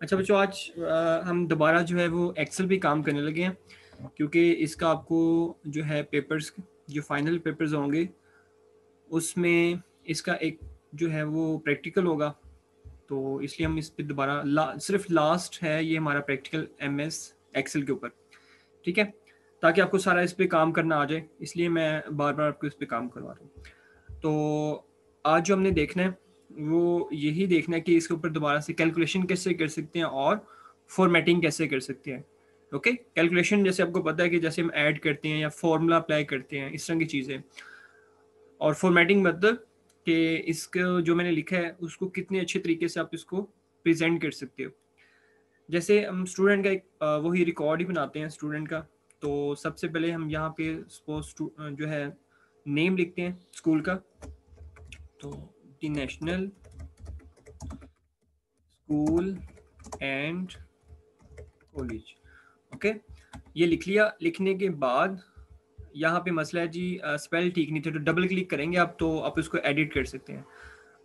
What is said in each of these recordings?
अच्छा बच्चों, आज हम दोबारा जो है वो एक्सेल पे काम करने लगे हैं, क्योंकि इसका आपको जो है पेपर्स, जो फाइनल पेपर्स होंगे उसमें इसका एक जो है वो प्रैक्टिकल होगा। तो इसलिए हम इस पे दोबारा सिर्फ लास्ट है ये हमारा प्रैक्टिकल एमएस एक्सेल के ऊपर, ठीक है, ताकि आपको सारा इस पे काम करना आ जाए, इसलिए मैं बार बार आपको इस पे काम करवा रहा हूँ। तो आज जो हमने देखना है वो यही देखना है कि इसके ऊपर दोबारा से कैलकुलेशन कैसे कर सकते हैं और फॉर्मेटिंग कैसे कर सकते हैं। ओके, कैलकुलेशन जैसे आपको पता है कि जैसे हम ऐड करते हैं या फॉर्मूला अप्लाई करते हैं, इस तरह की चीज़ें। और फॉर्मेटिंग मतलब कि इसको जो मैंने लिखा है उसको कितने अच्छे तरीके से आप इसको प्रेजेंट कर सकते हो। जैसे हम स्टूडेंट का एक वही रिकॉर्ड ही बनाते हैं स्टूडेंट का। तो सबसे पहले हम यहाँ पे सपोज जो है नेम लिखते हैं स्कूल का, तो the national school and college. Okay, ये लिख लिया। लिखने के बाद यहाँ पे मसला है जी स्पेल ठीक नहीं थे, तो डबल क्लिक करेंगे आप तो आप इसको एडिट कर सकते हैं।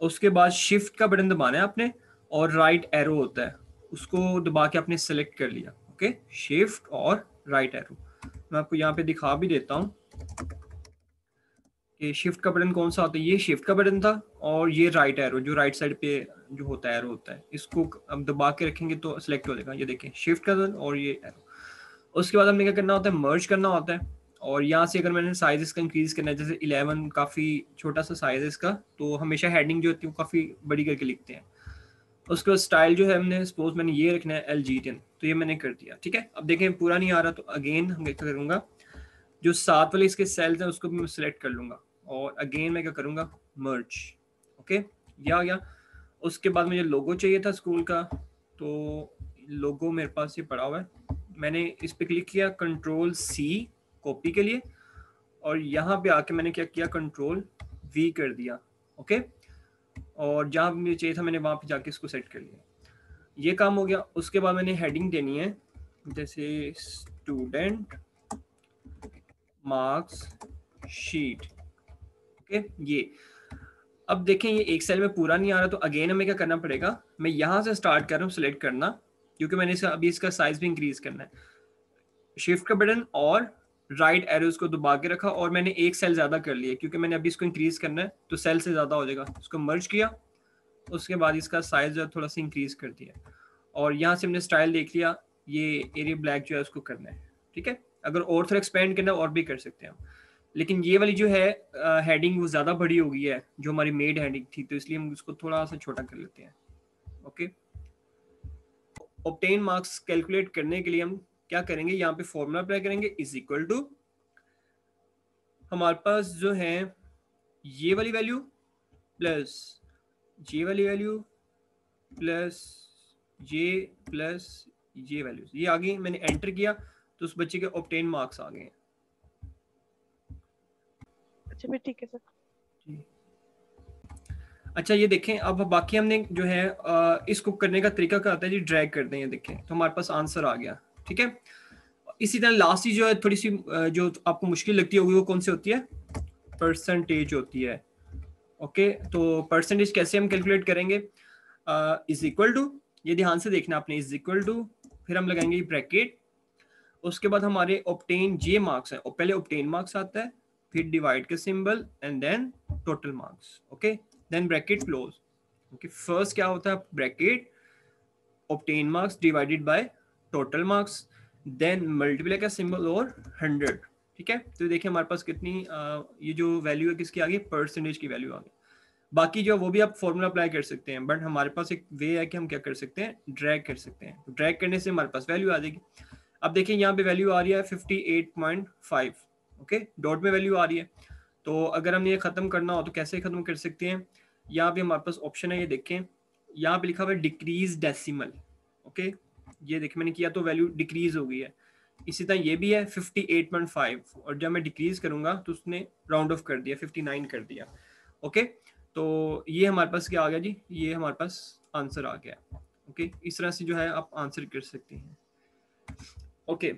उसके बाद शिफ्ट का बटन दबाना है आपने, और राइट एरो होता है उसको दबा के आपने सेलेक्ट कर लिया। ओके, शिफ्ट और राइट एरो। मैं आपको यहाँ पे दिखा भी देता हूँ कि शिफ्ट का बटन कौन सा होता है। ये शिफ्ट का बटन था, और ये राइट एरो जो राइट साइड पे जो होता है एरो होता है, इसको अब दबा के रखेंगे तो सिलेक्ट हो जाएगा। ये देखें, शिफ्ट का बटन और ये एरो। उसके बाद हमने क्या करना होता है, मर्ज करना होता है। और यहाँ से अगर मैंने साइज इसका इंक्रीज करना है, जैसे 11 काफ़ी छोटा सा साइज है इसका, तो हमेशा हेडिंग जो होती है वो काफ़ी बड़ी करके लिखते हैं। उसके बाद स्टाइल जो है हमने सपोज मैंने ये रखना है LG10, तो ये मैंने कर दिया। ठीक है, अब देखें पूरा नहीं आ रहा, तो अगेन हम क्या करूँगा, जो साथ वाले इसके सेल्स हैं उसको भी मैं सिलेक्ट कर लूँगा, और अगेन मैं क्या करूँगा, मर्ज। ओके, ये आ गया। उसके बाद मुझे लोगो चाहिए था स्कूल का, तो लोगो मेरे पास ये पड़ा हुआ है। मैंने इस पर क्लिक किया, Ctrl+C कॉपी के लिए, और यहाँ पे आके मैंने क्या किया, Ctrl+V कर दिया। ओके, और जहाँ मुझे चाहिए था मैंने वहाँ पे जाके इसको सेट कर लिया। ये काम हो गया। उसके बाद मैंने हेडिंग देनी है, जैसे स्टूडेंट मार्क्स शीट। ओके, ये अब देखें ये एक सेल में पूरा नहीं आ रहा, तो अगेन हमें क्या करना पड़ेगा, मैं यहाँ से स्टार्ट कर रहा हूँ सिलेक्ट करना, क्योंकि मैंने अभी इसका साइज भी इंक्रीज करना है। शिफ्ट का बटन और राइट एरोज को दबा के रखा, और मैंने एक सेल ज्यादा कर लिया क्योंकि मैंने अभी इसको इंक्रीज करना है, तो सेल से ज्यादा हो जाएगा। इसको मर्ज किया, उसके बाद इसका साइज जो थोड़ा सा इंक्रीज कर दिया, और यहाँ से हमने स्टाइल देख लिया, ये एरिया ब्लैक जो है उसको करना है। ठीक है, अगर और थोड़ा एक्सपेंड करना है और भी कर सकते हैं हम, लेकिन ये वाली जो है हेडिंग वो ज़्यादा बड़ी हो गई है जो हमारी मेड हेडिंग थी, तो इसलिए हम उसको थोड़ा सा छोटा कर लेते हैं। ओके, ऑब्टेन मार्क्स कैलकुलेट करने के लिए हम क्या करेंगे, यहाँ पे फॉर्मूला अप्लाई करेंगे, इज इक्वल टू हमारे पास जो है ये वाली वैल्यू प्लस ये वाली वैल्यू प्लस ये वैल्यूज, ये आ गई। मैंने एंटर किया तो उस बच्चे के ऑब्टेन मार्क्स आ गए। अच्छा फिर ठीक है सर। अच्छा, ये देखें, अब बाकी हमने जो है इसको करने का तरीका क्या आता है जी, ड्रैग कर दें, ये देखें तो हमारे पास आंसर आ गया। ठीक है, इसी तरह लास्ट जो है थोड़ी सी जो आपको मुश्किल लगती होगी वो कौन सी होती है, परसेंटेज होती है। ओके, तो परसेंटेज कैसे हम कैलकुलेट करेंगे, इज इक्वल टू, ये ध्यान से देखना आपने, इज इक्वल टू, फिर हम लगाएंगे ब्रैकेट, उसके बाद हमारे ऑब्टेन जे मार्क्स है, और पहले ऑब्टेन मार्क्स आता है, फिर डिवाइड का symbol, and then total marks. Okay, then bracket close. Okay, first क्या होता है, bracket obtain marks divided by total marks, then multiply का सिंबल और 100। ठीक है, तो देखिए हमारे पास कितनी ये जो वैल्यू है किसकी आ गई, परसेंटेज की वैल्यू आ गई। बाकी जो वो भी आप फॉर्मूला अप्लाई कर सकते हैं, बट हमारे पास एक वे है कि हम क्या कर सकते हैं, ड्रैग कर सकते हैं। तो ड्रैग करने से हमारे पास वैल्यू आ जाएगी। अब देखिए यहाँ पे वैल्यू आ रही है 58.5। ओके, डॉट में वैल्यू आ रही है। तो अगर हमने ये खत्म करना हो तो कैसे खत्म कर सकते हैं, यहाँ पे हमारे पास ऑप्शन है, ये देखें यहाँ पे लिखा हुआ है डिक्रीज डेसिमल। ओके, ये देखिए मैंने किया तो वैल्यू डिक्रीज हो गई है। इसी तरह ये भी है 58.5, और जब मैं डिक्रीज करूंगा तो उसने राउंड ऑफ कर दिया, 59 कर दिया। ओके, तो ये हमारे पास क्या आ गया जी, ये हमारे पास आंसर आ गया। ओके, इस तरह से जो है आप आंसर कर सकते हैं। ओके,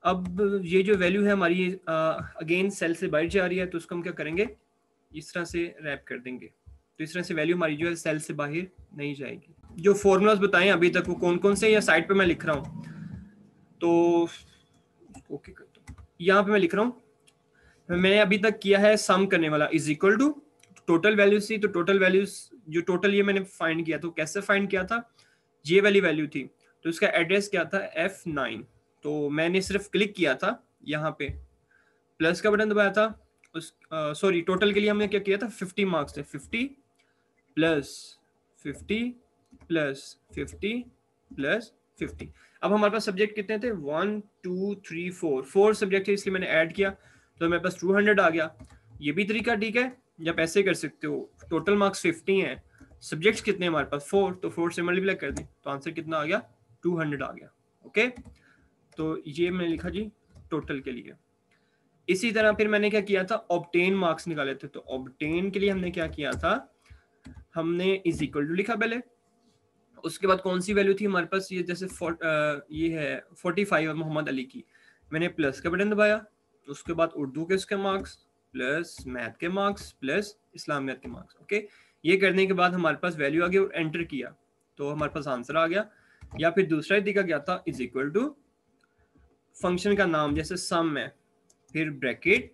अब ये जो वैल्यू है हमारी अगेन सेल से बाहर जा रही है, तो उसको हम क्या करेंगे, इस तरह से रैप कर देंगे, तो इस तरह से वैल्यू हमारी जो है सेल से बाहर नहीं जाएगी। जो फॉर्मूलाज बताए अभी तक वो कौन कौन से या साइड पे मैं लिख रहा हूँ, तो ओके करता हूँ। यहाँ पे मैं लिख रहा हूँ, मैंने अभी तक किया है सम करने वाला is equal to total values थी, तो टोटल वैल्यूज जो टोटल ये मैंने फाइंड किया, तो कैसे फाइंड किया था, ये वाली वैल्यू थी, तो इसका एड्रेस क्या था F9। तो मैंने सिर्फ क्लिक किया था यहाँ पे, प्लस का बटन दबाया था, उस सॉरी टोटल के लिए हमने क्या किया था, 50 मार्क्स थे, 50 प्लस 50 प्लस 50 प्लस 50। अब हमारे पास सब्जेक्ट कितने थे, 1 2 3 4 सब्जेक्ट थे, इसलिए मैंने ऐड किया तो मेरे पास 200 आ गया। ये भी तरीका ठीक है, या ऐसे कर सकते हो, टोटल मार्क्स 50 हैं, सब्जेक्ट्स कितने हमारे पास 4, तो 4 से मल्टीप्लाई कर दें तो आंसर कितना आ गया, 200 आ गया। ओके, तो ये मैंने लिखा जी टोटल के लिए। इसी तरह फिर मैंने क्या किया था, ऑब्टेन मार्क्स निकाले थे, तो ऑब्टेन के लिए हमने क्या किया था, हमने इज इक्वल टू लिखा पहले, उसके बाद कौन सी वैल्यू थी हमारे पास, ये जैसे ये है 45 मोहम्मद अली की, मैंने प्लस का बटन दबाया, उसके बाद उर्दू के उसके मार्क्स प्लस मैथ के मार्क्स प्लस इस्लामियत के मार्क्स। ओके, ये करने के बाद हमारे पास वैल्यू आ गई और एंटर किया तो हमारे पास आंसर आ गया। या फिर दूसरा ही तरीका क्या था, इज इक्वल टू फंक्शन का नाम जैसे सम है, फिर ब्रैकेट,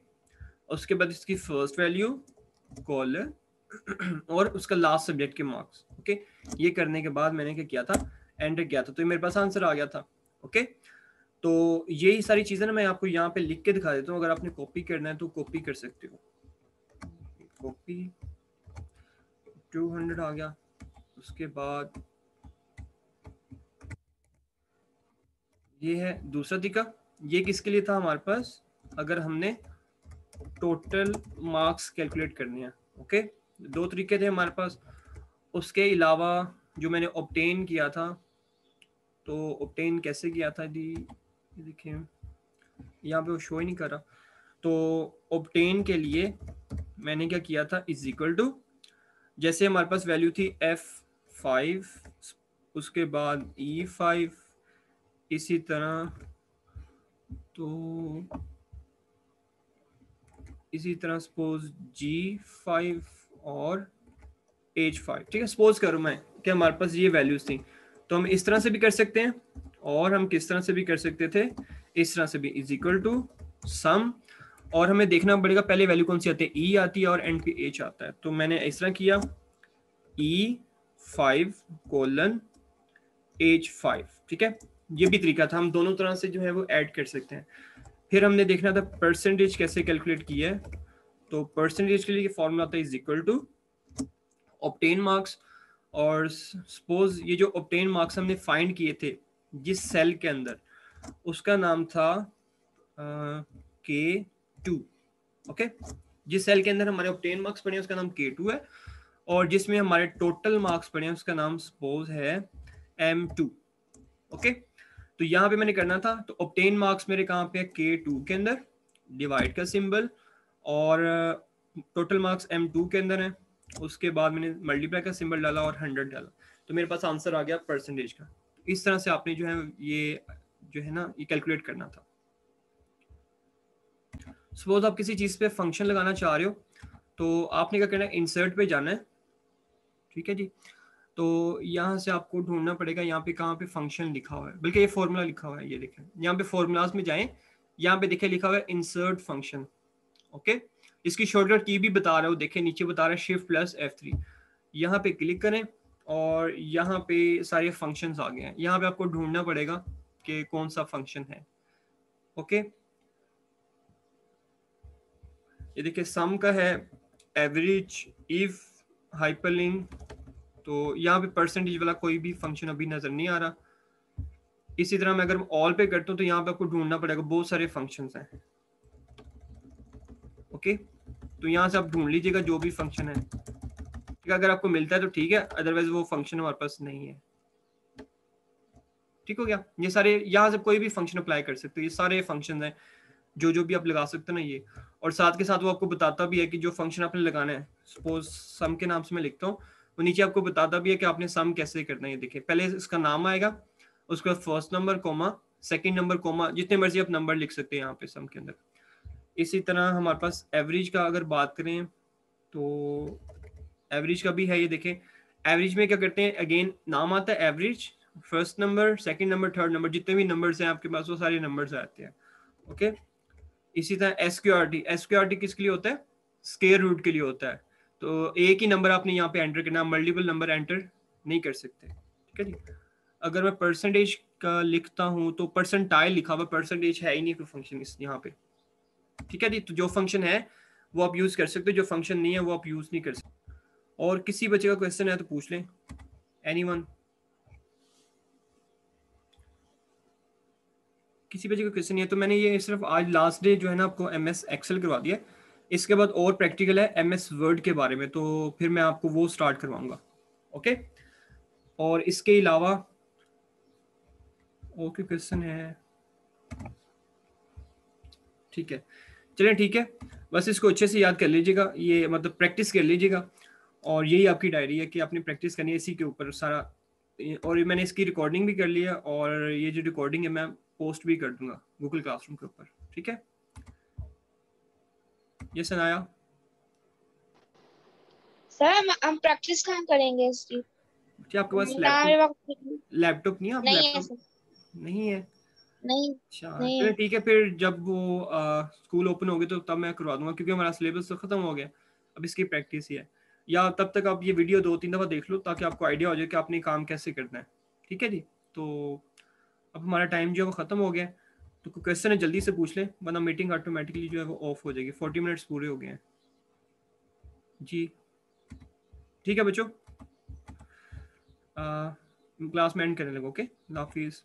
उसके बाद इसकी फर्स्ट वैल्यू कॉलन और उसका लास्ट सब्जेक्ट के मार्क्स। ओके, ये करने के बाद मैंने क्या किया था, एंटर किया था, तो मेरे पास आंसर आ गया था। ओके, तो यही सारी चीजें ना मैं आपको यहाँ पे लिख के दिखा देता हूँ, अगर आपने कॉपी करना है तो कॉपी कर सकते हो। कॉपी 200 आ गया, उसके बाद ये है दूसरा तरीका, ये किसके लिए था हमारे पास, अगर हमने टोटल मार्क्स कैलकुलेट करने हैं। ओके, दो तरीके थे हमारे पास, उसके अलावा जो मैंने ऑब्टेन किया था, तो ऑब्टेन कैसे किया था जी, देखिए यहाँ पे वो शो ही नहीं कर रहा, तो ऑब्टेन के लिए मैंने क्या किया था, इज इक्वल टू, जैसे हमारे पास वैल्यू थी F5, उसके बाद E5, इसी तरह, तो इसी तरह सपोज G5 और H5, ठीक है, सपोज करूँ मैं कि हमारे पास ये वैल्यूज थी, तो हम इस तरह से भी कर सकते हैं और हम किस तरह से भी कर सकते थे, इस तरह से भी, इज इक्वल टू सम, और हमें देखना पड़ेगा पहले वैल्यू कौन सी आती है, E आती है और एंड पे H आता है, तो मैंने इस तरह किया E5 कोलन H5, ठीक है, ये भी तरीका था, हम दोनों तरह से जो है वो ऐड कर सकते हैं। फिर हमने देखना था परसेंटेज कैसे कैलकुलेट की है, तो परसेंटेज के लिए फॉर्मूला था is equal to obtain marks, और सपोज ये जो ऑब्टेन मार्क्स हमने फाइंड किए थे जिस सेल के अंदर, उसका नाम था K2। ओके, जिस सेल के अंदर हमारे ऑब्टेन मार्क्स पड़े हैं उसका नाम K2 है, और जिसमें हमारे टोटल मार्क्स पड़े हैं उसका नाम सपोज है M2। ओके, तो यहाँ पे मैंने करना था, तो ऑब्टेन मार्क्स मेरे कहाँ पे है, K2 के अंदर, डिवाइड का सिंबल, और टोटल मार्क्स M2 के अंदर है, उसके बाद मैंने मल्टीप्लाई का सिंबल डाला और 100 डाला, तो मेरे पास आंसर आ गया परसेंटेज का। इस तरह से आपने जो है ये जो है ना ये कैलकुलेट करना था। सपोज आप किसी चीज पे फंक्शन लगाना चाह रहे हो, तो आपने क्या करना है, इंसर्ट पे जाना है, ठीक है जी, तो यहाँ से आपको ढूंढना पड़ेगा यहाँ पे कहाँ पे फंक्शन लिखा हुआ है, बल्कि ये फॉर्मूला लिखा हुआ है, ये देखें यहाँ पे फॉर्मूलाज में जाएं, यहाँ पे देखें लिखा हुआ है इंसर्ट फंक्शन। ओके, इसकी शॉर्टकट की भी बता रहा हूँ, देखें नीचे बता रहा है शिफ्ट प्लस F3, यहाँ पे क्लिक करें और यहाँ पे सारे फंक्शंस आ गए हैं, यहाँ पे आपको ढूंढना पड़ेगा कि कौन सा फंक्शन है। ओके, ये देखिए सम का है, एवरेज, इफ, हाइपरलिंक, तो यहाँ पे परसेंटेज वाला कोई भी फंक्शन अभी नजर नहीं आ रहा। इसी तरह मैं अगर ऑल पे करता हूँ तो यहाँ पे आपको ढूंढना पड़ेगा, बहुत सारे फंक्शंस हैं। ओके, तो यहाँ से आप ढूंढ लीजिएगा जो भी फंक्शन है, ठीक है, अगर आपको मिलता है तो ठीक है, अदरवाइज वो फंक्शन हमारे पास नहीं है। ठीक हो गया, ये सारे यहाँ से कोई भी फंक्शन अप्लाई कर सकते हो, ये सारे फंक्शन हैं जो जो भी आप लगा सकते हो ना ये, और साथ के साथ वो आपको बताता भी है कि जो फंक्शन आपने लगाना है, सपोज सम के नाम से मैं लिखता हूँ, वो नीचे आपको बताता भी है कि आपने सम कैसे करना है। ये देखिए पहले इसका नाम आएगा, उसके बाद first number comma, second number comma, जितने मर्जी आप नंबर लिख सकते हैं यहाँ पे सम के अंदर। इसी तरह हमारे पास एवरेज का अगर बात करें तो एवरेज का भी है, ये देखें एवरेज में क्या करते हैं, अगेन नाम आता है average, first number, second number, third number, जितने भी नंबर्स हैं आपके पास वो सारे नंबर्स आते हैं। ओके, इसी तरह एसक्यूआरटी, एसक्यूआरटी किसके लिए होता है, स्क्वायर रूट के लिए होता है। तो एक ही नंबर आपने यहाँ पे एंटर करना, मल्टीपल नंबर एंटर नहीं कर सकते, ठीक है जी। अगर मैं परसेंटेज का लिखता हूँ तो परसेंटाइल लिखा हुआ, परसेंटेज है ही नहीं कोई फंक्शन इस यहाँ पे, ठीक है जी। तो जो फंक्शन है वो आप यूज कर सकते हो, जो फंक्शन नहीं है वो आप यूज नहीं कर सकते। और किसी बच्चे का क्वेश्चन है तो पूछ लें, एनीवन, किसी बच्चे का क्वेश्चन नहीं है तो मैंने ये सिर्फ आज लास्ट डे जो है ना आपको एमएस एक्सेल करवा दिया, इसके बाद और प्रैक्टिकल है एमएस वर्ड के बारे में, तो फिर मैं आपको वो स्टार्ट करवाऊंगा। ओके, और इसके अलावा और कोई क्वेश्चन है, ठीक है, चलें ठीक है, बस इसको अच्छे से याद कर लीजिएगा, ये मतलब प्रैक्टिस कर लीजिएगा, और यही आपकी डायरी है कि आपने प्रैक्टिस करनी है इसी के ऊपर सारा। और मैंने इसकी रिकॉर्डिंग भी कर लिया, और ये जो रिकॉर्डिंग है मैं पोस्ट भी कर दूंगा गूगल क्लासरूम के ऊपर, ठीक है। ये सनाया सर हम प्रैक्टिस कहाँ करेंगे इसकी? जी, आपके पास ना मेरे लैपटॉप, वक्त लैपटॉप नहीं है, आप नहीं है लैपटॉप सर। नहीं है, नहीं। अच्छा नहीं चलो है। ठीक है, फिर जब वो स्कूल ओपन होगी तो तब मैं करवा दूंगा, क्योंकि हमारा सिलेबस तो खत्म हो गया, अब इसकी प्रैक्टिस ही है। या तब तक आप ये वीडियो 2-3 दफ़ा देख लो ताकि आपको आइडिया हो जाए कि आपने काम कैसे करना है, ठीक है जी। तो अब हमारा टाइम जो है वो ख़त्म हो गया है, तो कोई क्वेश्चन है जल्दी से पूछ लें, वरना मीटिंग ऑटोमेटिकली जो है वो ऑफ हो जाएगी। 40 मिनट्स पूरे हो गए हैं जी, ठीक है बच्चों, क्लास में एंड करने लगो। ओके, अल्लाह हाफिज़।